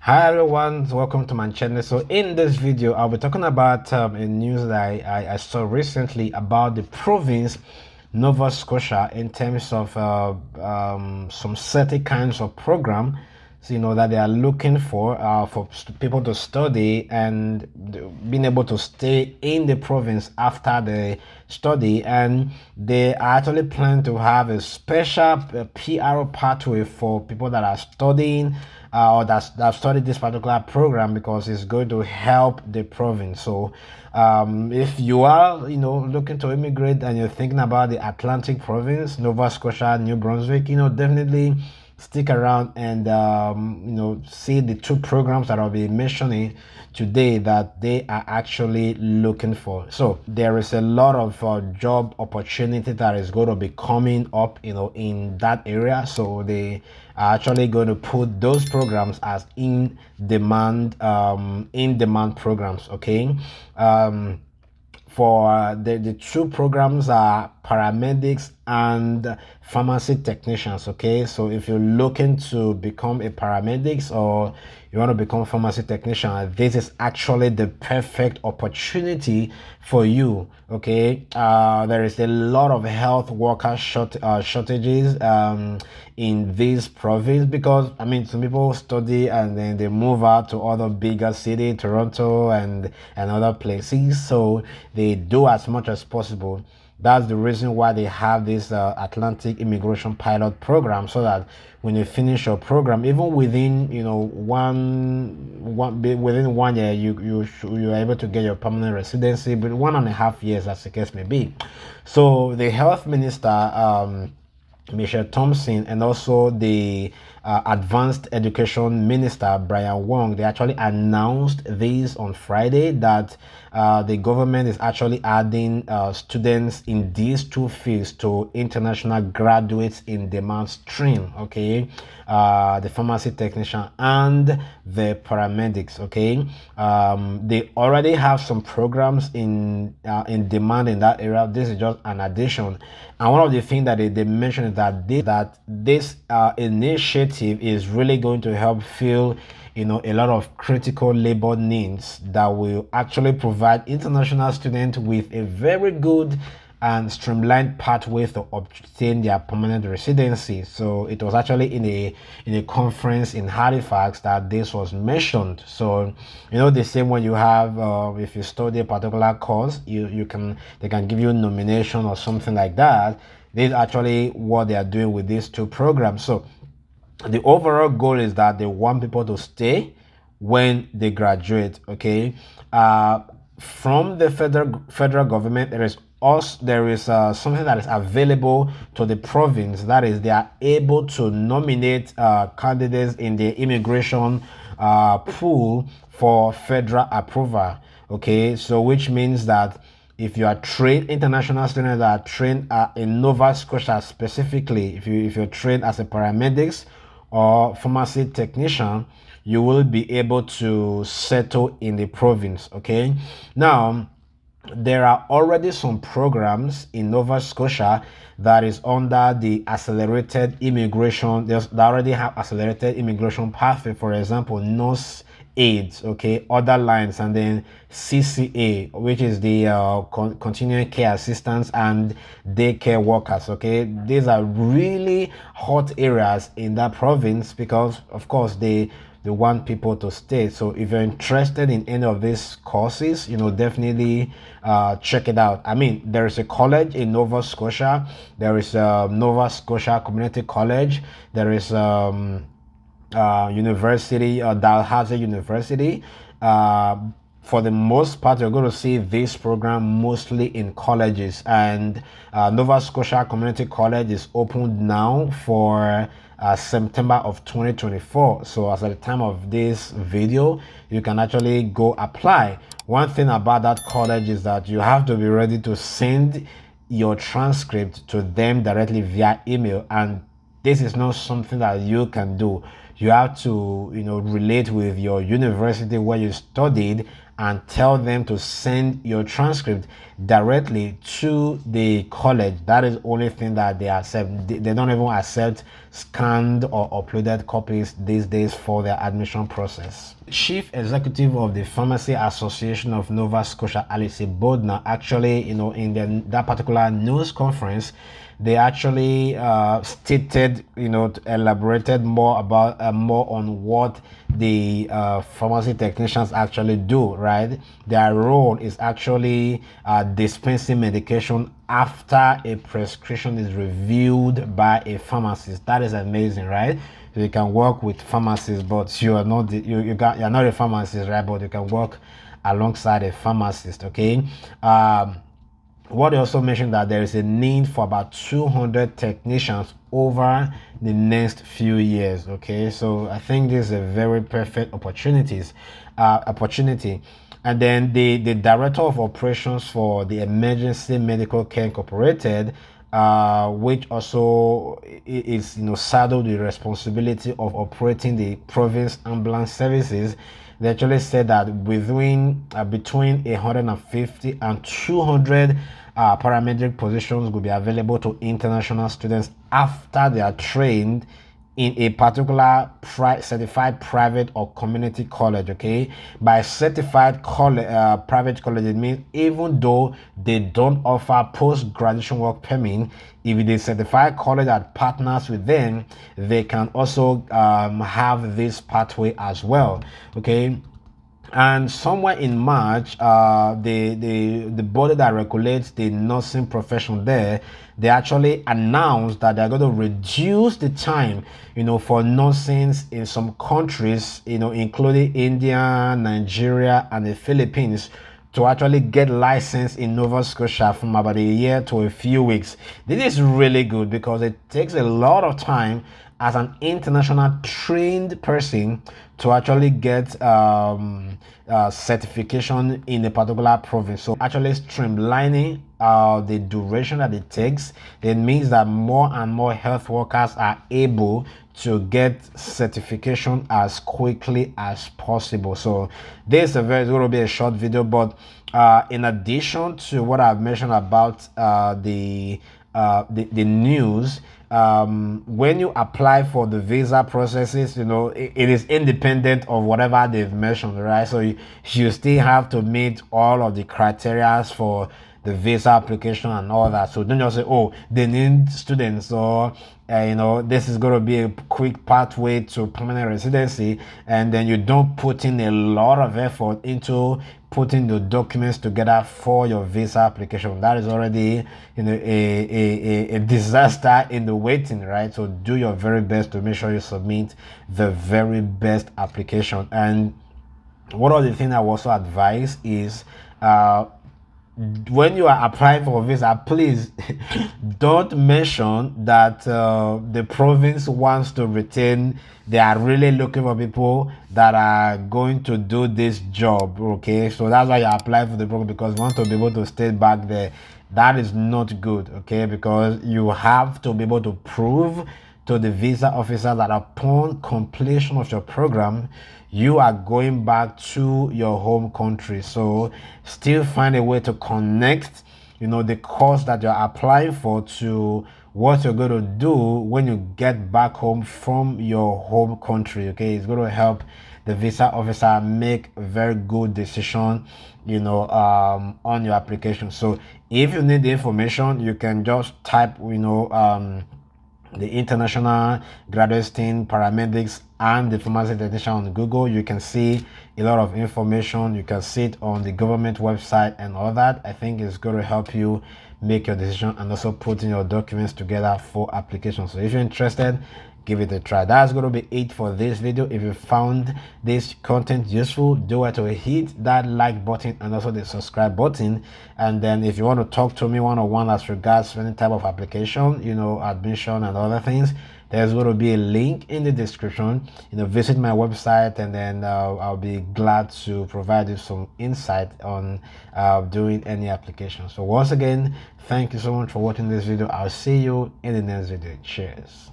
Hi everyone, welcome to my channel. So in this video I'll be talking about a news that I saw recently about the province Nova Scotia in terms of some certain kinds of program, so, that they are looking for people to study and being able to stay in the province after the study, and they are actually plan to have a special PRO pathway for people that are studying or that have studied this particular program, because it's going to help the province. So if you are looking to immigrate and you're thinking about the Atlantic province, Nova Scotia, New Brunswick, definitely stick around and see the two programs that I'll be mentioning today that they are actually looking for. So there is a lot of job opportunity that is going to be coming up in that area, so they are actually going to put those programs as in demand programs. Okay. For the two programs are paramedics and pharmacy technicians. Okay, so if you're looking to become a paramedics or you want to become a pharmacy technician, this is actually the perfect opportunity for you. Okay, there is a lot of health worker shortages in this province, because some people study and then they move out to other bigger city, Toronto and other places, so they do as much as possible. That's the reason why they have this Atlantic Immigration Pilot Program, so that when you finish your program, even within within 1 year, you're able to get your permanent residency, but 1.5 years, as the case may be. So the health minister, Michelle Thompson, and also the advanced education minister Brian Wong, they actually announced this on Friday, that the government is actually adding students in these two fields to international graduates in demand stream. Okay, the pharmacy technician and the paramedics. Okay, they already have some programs in demand in that area. This is just an addition, and one of the things that they mentioned is that this initiative is really going to help fill a lot of critical labor needs that will actually provide international students with a very good and streamlined pathway to obtain their permanent residency. So it was actually in a conference in Halifax that this was mentioned. So the same when you have if you study a particular course, they can give you a nomination or something like that. This is actually what they are doing with these two programs. So the overall goal is that they want people to stay when they graduate. Okay, from the federal government, there is something that is available to the province, that is, they are able to nominate candidates in the immigration pool for federal approval. Okay, so which means that if you are trained, international students that are trained in Nova Scotia specifically, if you're trained as a paramedics or pharmacy technician, you will be able to settle in the province. Okay, now there are already some programs in Nova Scotia that is under the accelerated immigration. They already have accelerated immigration pathway. For example, nurse aides, okay, other lines, and then CCA, which is the continuing care assistants and daycare workers. Okay, these are really hot areas in that province, because of course they want people to stay. So if you're interested in any of these courses, definitely check it out. There is a college in Nova Scotia. There is Nova Scotia Community College. There is university, Dalhousie University. For the most part, you're going to see this program mostly in colleges, and Nova Scotia Community College is opened now for September of 2024. So as at the time of this video, you can actually go apply. One thing about that college is that you have to be ready to send your transcript to them directly via email, and this is not something that you can do. you have to, relate with your university where you studied and tell them to send your transcript directly to the college. That is the only thing that they accept. They don't even accept scanned or uploaded copies these days for their admission process. Chief Executive of the Pharmacy Association of Nova Scotia, Alice Bodner, actually, in that particular news conference, they actually stated, elaborated more about more on what the pharmacy technicians actually do, right? Their role is actually dispensing medication after a prescription is reviewed by a pharmacist. That is amazing, right? So you can work with pharmacists, but you are not you're not a pharmacist, right? But you can work alongside a pharmacist. Okay. What they also mentioned that there is a need for about 200 technicians over the next few years. Okay, so I think this is a very perfect opportunity. And then the director of operations for the Emergency Medical Care Incorporated, which also is saddled with the responsibility of operating the province ambulance services. They actually said that between 150 and 200 paramedic positions will be available to international students after they are trained in a particular certified private or community college. Okay, by certified private college, it means even though they don't offer post-graduation work permit, if the certified college that partners with them, they can also have this pathway as well. Okay. And somewhere in March, the body that regulates the nursing profession there, they actually announced that they're going to reduce the time, for nursing in some countries, including India, Nigeria, and the Philippines, to actually get licensed in Nova Scotia from about a year to a few weeks. This is really good because it takes a lot of time as an international trained person to actually get certification in a particular province. So actually streamlining the duration that it takes, it means that more and more health workers are able to get certification as quickly as possible. So this is going to be a short video, but in addition to what I've mentioned about the news, when you apply for the visa processes, it is independent of whatever they've mentioned, right? So you still have to meet all of the criteria for the visa application and all that. So don't just say, oh, they need students, or this is going to be a quick pathway to permanent residency, and then you don't put in a lot of effort into putting the documents together for your visa application. That is already a disaster in the waiting, right? So do your very best to make sure you submit the very best application. And one of the things I also advise is when you are applying for a visa, please don't mention that the province wants to retain. They are really looking for people that are going to do this job. Okay, so that's why you apply for the program, because you want to be able to stay back there. That is not good. Okay, because you have to be able to prove to the visa officer that upon completion of your program, you are going back to your home country. So still find a way to connect, the course that you're applying for to what you're going to do when you get back home from your home country. Okay, it's going to help the visa officer make a very good decision, on your application. So if you need the information, you can just type, the International Graduate Student Paramedics and the Pharmacy Technician on Google. You can see a lot of information. You can see it on the government website and all that. I think it's going to help you make your decision and also putting your documents together for application. So if you're interested, give it a try. That's going to be it for this video. If you found this content useful, do it to hit that like button and also the subscribe button. And then if you want to talk to me one-on-one as regards to any type of application, admission and other things, there's going to be a link in the description. Visit my website, and then I'll be glad to provide you some insight on doing any application. So once again, thank you so much for watching this video. I'll see you in the next video. Cheers.